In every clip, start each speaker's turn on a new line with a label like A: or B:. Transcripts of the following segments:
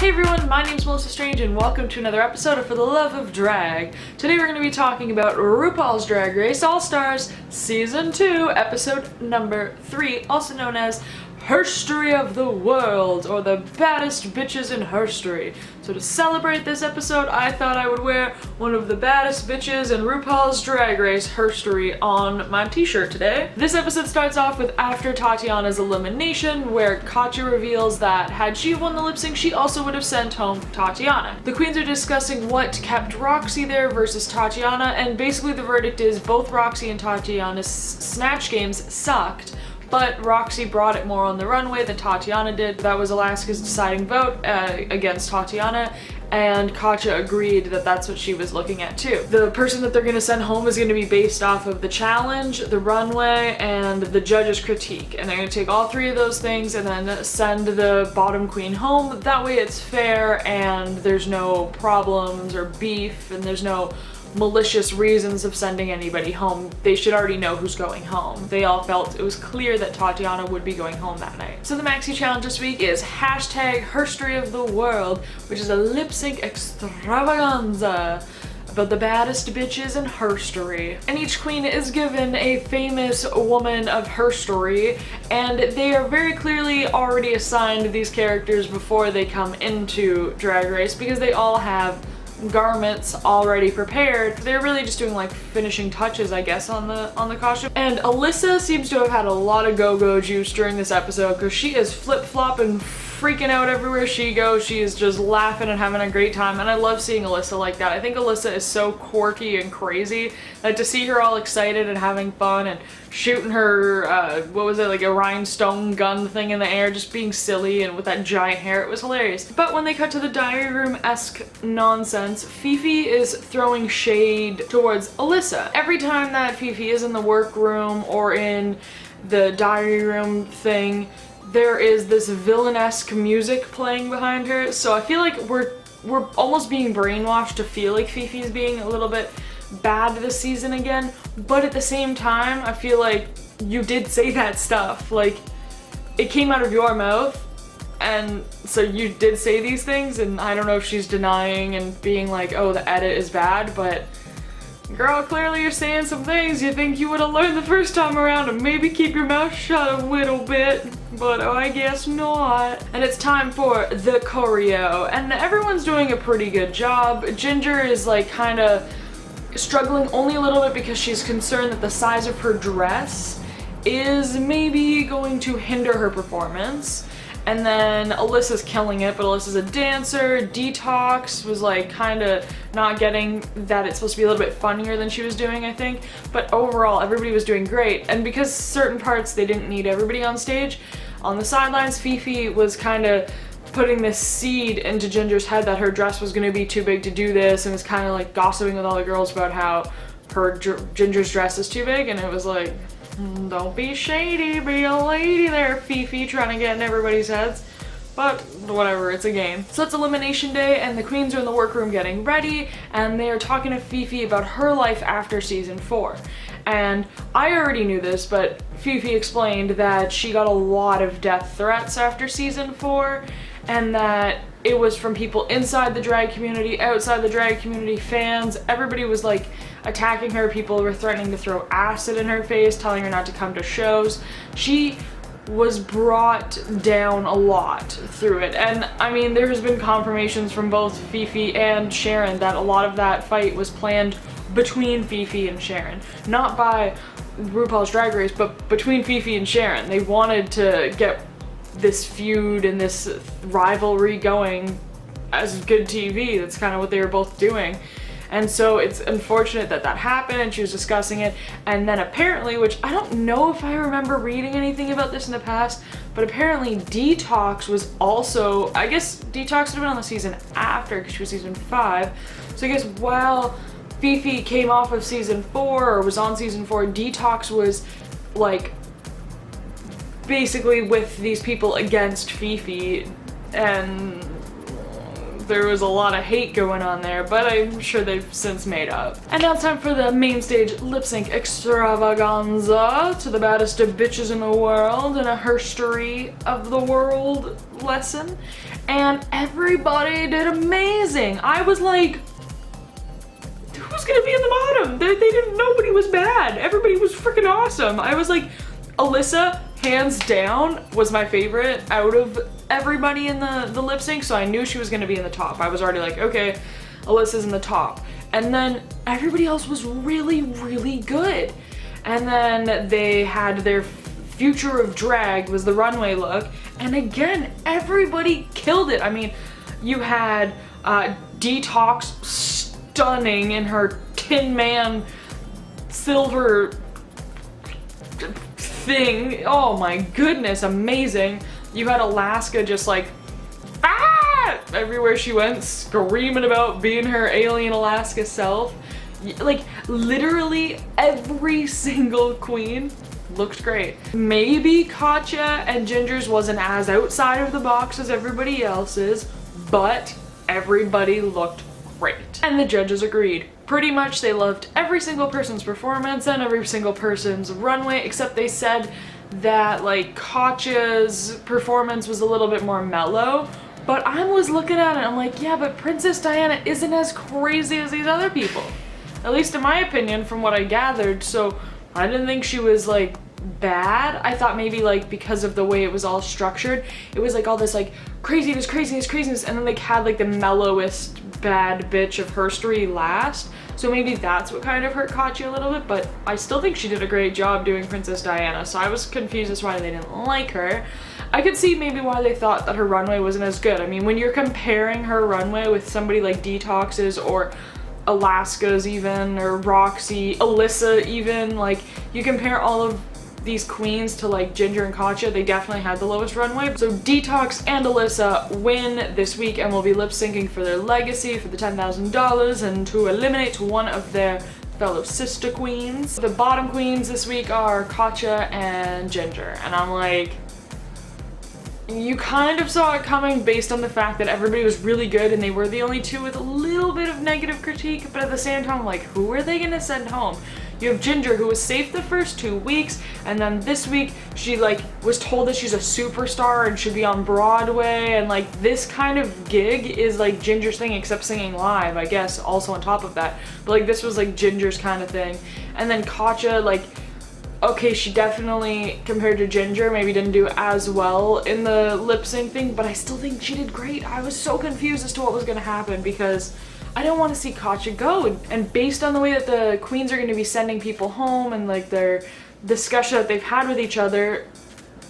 A: Hey everyone, my name's Melissa Strange and welcome to another episode of For the Love of Drag. Today we're going to be talking about RuPaul's Drag Race All-Stars Season 2, episode number 3, also known as HERstory of the World, or the baddest bitches in HERstory. So to celebrate this episode, I thought I would wear one of the baddest bitches in RuPaul's Drag Race HERstory on my t-shirt today. This episode starts off with after Tatiana's elimination, where Katya reveals that had she won the lip sync, she also would have sent home Tatiana. The queens are discussing what kept Roxy there versus Tatiana, and basically the verdict is both Roxy and Tatiana's snatch games sucked. But Roxy brought it more on the runway than Tatiana did. That was Alaska's deciding vote against Tatiana, and Katya agreed that that's what she was looking at too. The person that they're gonna send home is gonna be based off of the challenge, the runway, and the judge's critique. And they're gonna take all three of those things and then send the bottom queen home. That way it's fair and there's no problems or beef and there's no malicious reasons of sending anybody home. They should already know who's going home. They all felt it was clear that Tatiana would be going home that night. So the maxi challenge this week is #HERstory of the World, which is a lip sync extravaganza about the baddest bitches in HERstory. And each queen is given a famous woman of HERstory, and they are very clearly already assigned these characters before they come into Drag Race because they all have garments already prepared. They're really just doing like finishing touches, I guess, on the costume. And Alyssa seems to have had a lot of go-go juice during this episode because she is flip-flopping, freaking out everywhere she goes. She is just laughing and having a great time, and I love seeing Alyssa like that. I think Alyssa is so quirky and crazy that to see her all excited and having fun and shooting her, what was it, like a rhinestone gun thing in the air, just being silly and with that giant hair, it was hilarious. But when they cut to the diary room-esque nonsense, Fifi is throwing shade towards Alyssa. Every time that Fifi is in the workroom or in the diary room thing, there is this villainesque music playing behind her, so I feel like we're almost being brainwashed to feel like Fifi's being a little bit bad this season again, but at the same time, I feel like you did say that stuff. Like, it came out of your mouth, and so you did say these things, and I don't know if she's denying and being like, oh, the edit is bad, but girl, clearly you're saying some things you think you would have learned the first time around and maybe keep your mouth shut a little bit, but I guess not. And it's time for the choreo, and everyone's doing a pretty good job. Ginger is like kind of struggling only a little bit because she's concerned that the size of her dress is maybe going to hinder her performance. And then Alyssa's killing it, but Alyssa's a dancer. Detox was like kind of not getting that it's supposed to be a little bit funnier than she was doing, I think. But overall, everybody was doing great. And because certain parts, they didn't need everybody on stage, on the sidelines, Fifi was kind of putting this seed into Ginger's head that her dress was going to be too big to do this, and was kind of like gossiping with all the girls about how Ginger's dress is too big, and it was like, don't be shady, be a lady there, Fifi, trying to get in everybody's heads. But whatever, it's a game. So it's elimination day, and the queens are in the workroom getting ready, and they are talking to Fifi about her life after season 4. And I already knew this, but Fifi explained that she got a lot of death threats after season 4, and that it was from people inside the drag community, outside the drag community, fans. Everybody was like attacking her. People were threatening to throw acid in her face, telling her not to come to shows. She was brought down a lot through it. And I mean, there has been confirmations from both Fifi and Sharon that a lot of that fight was planned between Fifi and Sharon. Not by RuPaul's Drag Race, but between Fifi and Sharon. They wanted to get this feud and this rivalry going as good TV. That's kind of what they were both doing. And so it's unfortunate that that happened, and she was discussing it. And then apparently, which I don't know if I remember reading anything about this in the past, but apparently Detox was also, I guess Detox would have been on the season after because she was season 5. So I guess while Fifi came off of season 4 or was on season 4, Detox was like basically with these people against Fifi, and there was a lot of hate going on there, but I'm sure they've since made up. And now it's time for the main stage lip sync extravaganza to the baddest of bitches in the world and a HERstory of the world lesson. and everybody did amazing. I was like, who's gonna be in the bottom? They didn't, nobody was bad. Everybody was freaking awesome. I was like, Alyssa, hands down, was my favorite out of everybody in the lip sync, so I knew she was gonna be in the top. I was already like, okay, Alyssa's in the top. And then everybody else was really, really good. And then they had their future of drag was the runway look, and again, everybody killed it. I mean, you had Detox stunning in her Tin Man silver thing. Oh my goodness, amazing. You had Alaska just like, ah! Everywhere she went, screaming about being her alien Alaska self. Like, literally every single queen looked great. Maybe Katya and Ginger's wasn't as outside of the box as everybody else's, but everybody looked great. And the judges agreed. Pretty much they loved every single person's performance and every single person's runway, except they said that like Katya's performance was a little bit more mellow. But I was looking at it, I'm like, yeah, but Princess Diana isn't as crazy as these other people. At least in my opinion, from what I gathered. So I didn't think she was like bad. I thought maybe like because of the way it was all structured, it was like all this like craziness, and then they had like the mellowest bad bitch of HERstory last. So maybe that's what kind of hurt Katya a little bit, but I still think she did a great job doing Princess Diana. So I was confused as to why they didn't like her. I could see maybe why they thought that her runway wasn't as good. I mean, when you're comparing her runway with somebody like Detox's or Alaska's even, or Roxy, Alyssa even, like you compare all of these queens to like Ginger and Katya, they definitely had the lowest runway. So Detox and Alyssa win this week and will be lip syncing for their legacy for the $10,000 and to eliminate one of their fellow sister queens. The bottom queens this week are Katya and Ginger, and I'm like, you kind of saw it coming based on the fact that everybody was really good and they were the only two with a little bit of negative critique, but at the same time, like, who are they gonna send home? You have Ginger, who was safe the first 2 weeks, and then this week she like was told that she's a superstar and should be on Broadway, and like this kind of gig is like Ginger's thing, except singing live, I guess, also on top of that. But like this was like Ginger's kind of thing. And then Katya, like, okay, she definitely, compared to Ginger, maybe didn't do as well in the lip sync thing, but I still think she did great. I was so confused as to what was gonna happen because I don't want to see Katya go. And based on the way that the queens are going to be sending people home and like their discussion that they've had with each other,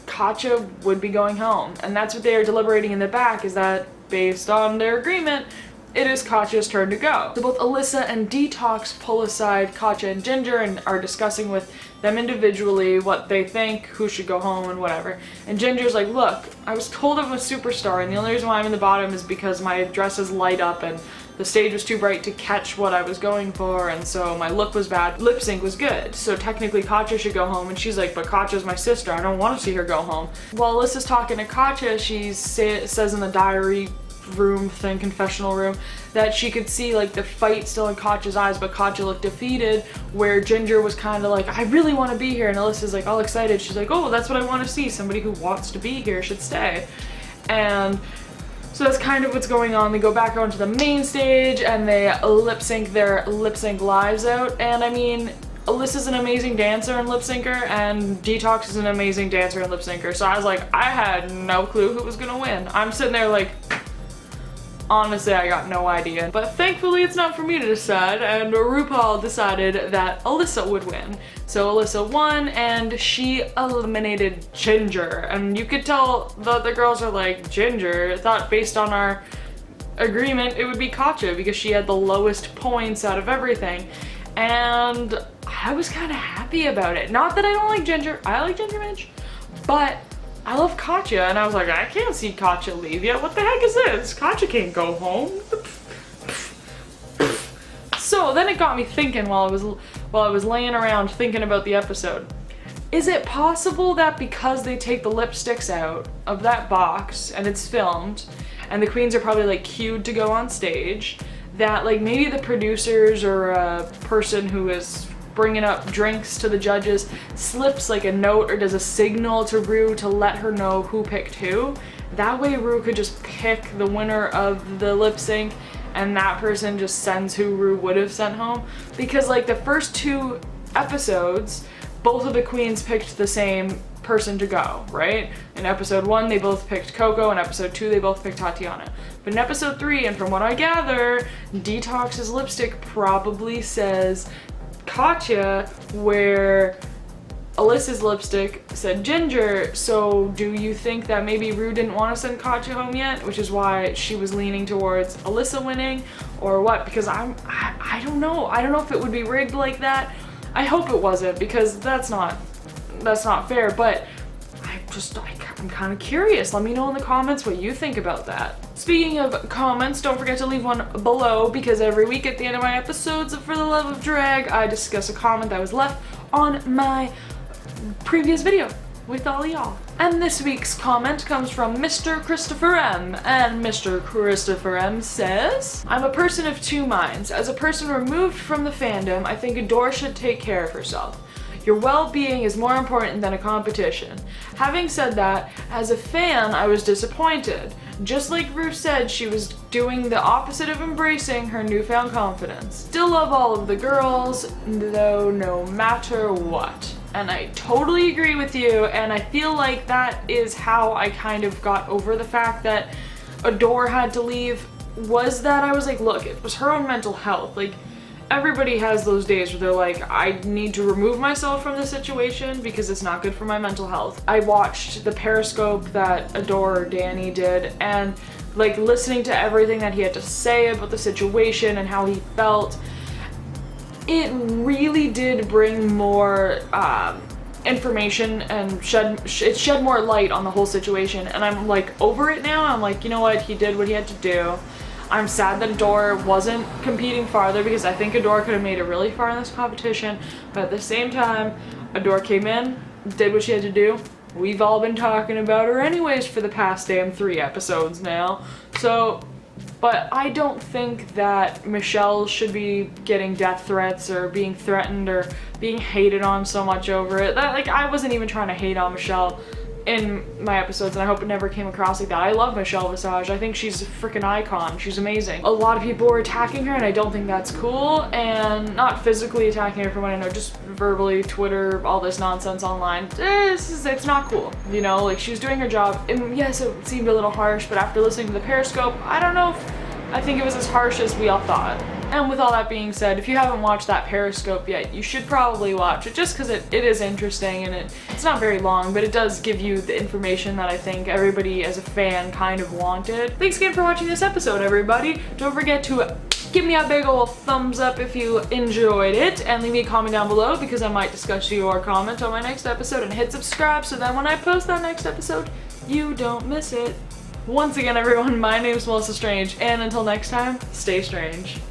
A: Katya would be going home. And that's what they are deliberating in the back, is that based on their agreement, it is Katya's turn to go. So both Alyssa and Detox pull aside Katya and Ginger and are discussing with them individually what they think, who should go home and whatever. And Ginger's like, look, I was told I'm a superstar and the only reason why I'm in the bottom is because my dresses light up and the stage was too bright to catch what I was going for, and so my look was bad. Lip sync was good, so technically Katya should go home. And she's like, but Katya's my sister, I don't want to see her go home. While Alyssa's talking to Katya, she says in the diary room thing, confessional room, that she could see like the fight still in Katya's eyes, but Katya looked defeated, where Ginger was kind of like, I really want to be here, and Alyssa's like all excited. She's like, oh, that's what I want to see, somebody who wants to be here should stay. And so that's kind of what's going on. They go back onto the main stage and they lip sync their lip sync lives out. And I mean, Alyssa's an amazing dancer and lip syncer, and Detox is an amazing dancer and lip syncer. So I was like, I had no clue who was gonna win. I'm sitting there like, honestly, I got no idea. But thankfully it's not for me to decide, and RuPaul decided that Alyssa would win. So Alyssa won and she eliminated Ginger. And you could tell the other girls are like, Ginger? I thought based on our agreement it would be Katya because she had the lowest points out of everything. And I was kind of happy about it. Not that I don't like Ginger, I like Ginger Minch, but I love Katya, and I was like, I can't see Katya leave yet. What the heck is this? Katya can't go home. So then it got me thinking while I was laying around thinking about the episode. Is it possible that because they take the lipsticks out of that box and it's filmed, and the queens are probably like cued to go on stage, that like maybe the producers or a person who is bringing up drinks to the judges slips like a note or does a signal to Rue to let her know who picked who, That way Ru could just pick the winner of the lip sync and that person just sends who Ru would have sent home. Because like the first 2 episodes, both of the queens picked the same person to go, right? In episode 1 they both picked Coco, in episode 2 they both picked Tatiana. But in episode 3, and from what I gather, Detox's lipstick probably says Katya, where Alyssa's lipstick said Ginger. So do you think that maybe Ru didn't want to send Katya home yet, which is why she was leaning towards Alyssa winning, or what? Because I don't know. I don't know if it would be rigged like that. I hope it wasn't, because that's not fair, but I'm kind of curious. Let me know in the comments what you think about that. Speaking of comments, don't forget to leave one below, because every week at the end of my episodes of For the Love of Drag, I discuss a comment that was left on my previous video with all y'all. And this week's comment comes from Mr. Christopher M. And Mr. Christopher M says, I'm a person of 2 minds. As a person removed from the fandom, I think Adore should take care of herself. Your well-being is more important than a competition. Having said that, as a fan, I was disappointed. Just like Ru said, she was doing the opposite of embracing her newfound confidence. Still love all of the girls, though, no matter what. And I totally agree with you, and I feel like that is how I kind of got over the fact that Adore had to leave, was that I was like, look, it was her own mental health. Like, everybody has those days where they're like, I need to remove myself from the situation because it's not good for my mental health. I watched the Periscope that Adore Danny did, and like listening to everything that he had to say about the situation and how he felt, it really did bring more information and shed more light on the whole situation. And I'm like over it now. I'm like, you know what, he did what he had to do. I'm sad that Adore wasn't competing farther, because I think Adore could have made it really far in this competition, but at the same time, Adore came in, did what she had to do. We've all been talking about her anyways for the past damn 3 episodes now. So, but I don't think that Michelle should be getting death threats or being threatened or being hated on so much over it. That, like, I wasn't even trying to hate on Michelle in my episodes, and I hope it never came across like that. I love Michelle Visage. I think she's a freaking icon. She's amazing. A lot of people were attacking her, and I don't think that's cool, and not physically attacking her from what I know, just verbally, Twitter, all this nonsense online. It's not cool, you know? Like, she was doing her job, and yes, it seemed a little harsh, but after listening to the Periscope, I don't know if I think it was as harsh as we all thought. And with all that being said, if you haven't watched that Periscope yet, you should probably watch it, just because it is interesting, and it's not very long, but it does give you the information that I think everybody as a fan kind of wanted. Thanks again for watching this episode, everybody. Don't forget to give me a big ol' thumbs up if you enjoyed it, and leave me a comment down below, because I might discuss your comment on my next episode, and hit subscribe so then when I post that next episode, you don't miss it. Once again, everyone, my name is Melissa Strange, and until next time, stay strange.